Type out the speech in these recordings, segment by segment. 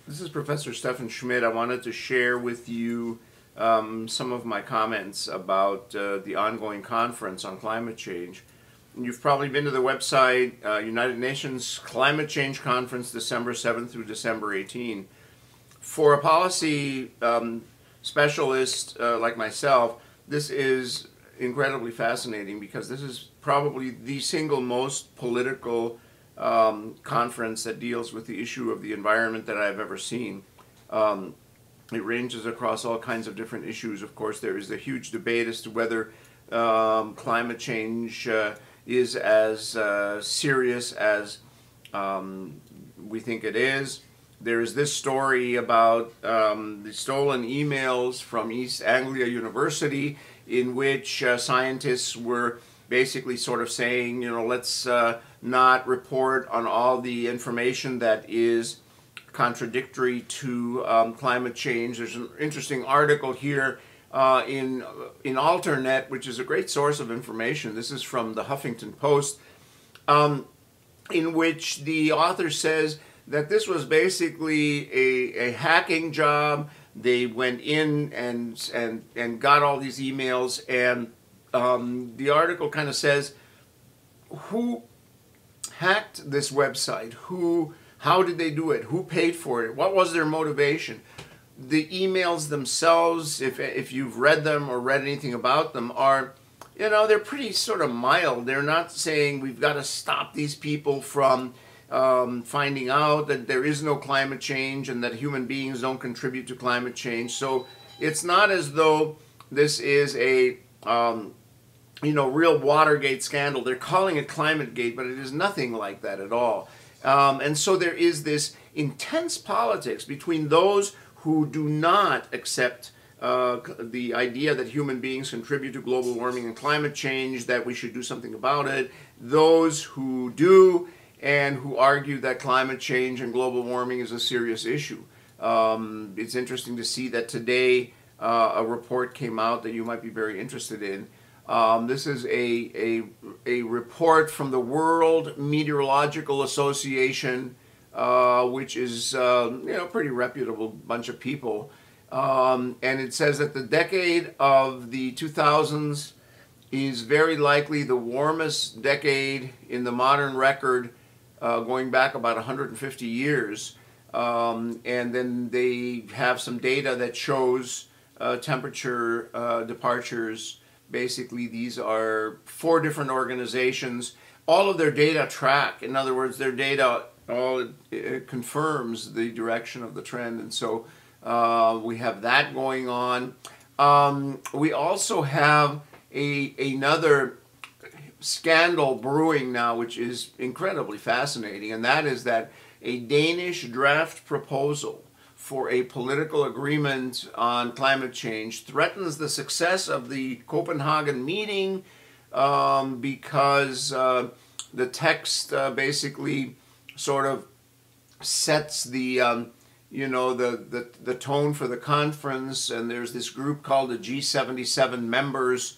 This is Professor Stefan Schmidt. I wanted to share with you some of my comments about the ongoing conference on climate change. You've probably been to the website, United Nations Climate Change Conference, December 7th through December 18th. For a policy specialist like myself, this is incredibly fascinating because this is probably the single most political conference that deals with the issue of the environment that I've ever seen. It ranges across all kinds of different issues. Of course, there is a huge debate as to whether climate change is as serious as we think it is. There is this story about the stolen emails from East Anglia University, in which scientists were basically sort of saying, you know, let's not report on all the information that is contradictory to climate change. There's an interesting article here in Alternet, which is a great source of information. This is from the Huffington Post, in which the author says that this was basically a hacking job. They went in and got all these emails, and the article kind of says who hacked this website, how did they do it, who paid for it, what was their motivation. The emails themselves, if you've read them or read anything about them, are, you know, they're pretty sort of mild. They're not saying we've got to stop these people from finding out that there is no climate change and that human beings don't contribute to climate change. So it's not as though this is a real Watergate scandal. They're calling it ClimateGate, but it is nothing like that at all. And so there is this intense politics between those who do not accept the idea that human beings contribute to global warming and climate change, that we should do something about it, those who do, and who argue that climate change and global warming is a serious issue. It's interesting to see that today a report came out that you might be very interested in. This is a report from the World Meteorological Association, which is a pretty reputable bunch of people. And it says that the decade of the 2000s is very likely the warmest decade in the modern record, going back about 150 years. And then they have some data that shows temperature departures. Basically, these are 4 different organizations. All of their data track. In other words, their data all confirms the direction of the trend. And so we have that going on. We also have another scandal brewing now, which is incredibly fascinating, and that is that a Danish draft proposal for a political agreement on climate change threatens the success of the Copenhagen meeting because the text basically sort of sets the the tone for the conference. And there's this group called the G77 members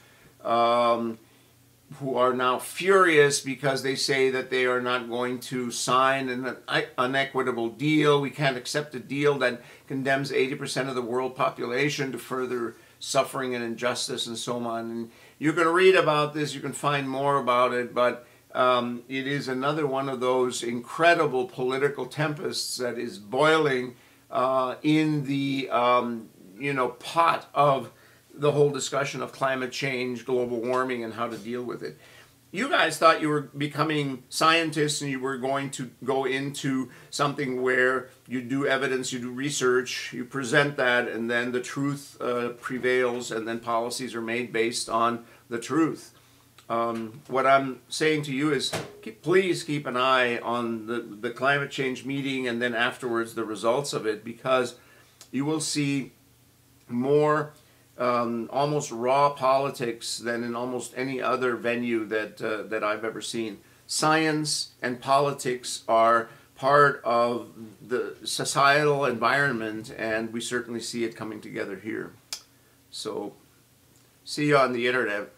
who are now furious because they say that they are not going to sign an unequitable deal. We can't accept a deal that condemns 80% of the world population to further suffering and injustice and so on. And you can read about this, you can find more about it, but it is another one of those incredible political tempests that is boiling in the pot of the whole discussion of climate change, global warming, and how to deal with it. You guys thought you were becoming scientists and you were going to go into something where you do evidence, you do research, you present that, and then the truth prevails, and then policies are made based on the truth. What I'm saying to you is please keep an eye on the climate change meeting and then afterwards the results of it, because you will see more almost raw politics than in almost any other venue that I've ever seen. Science and politics are part of the societal environment, and we certainly see it coming together here. So, see you on the internet.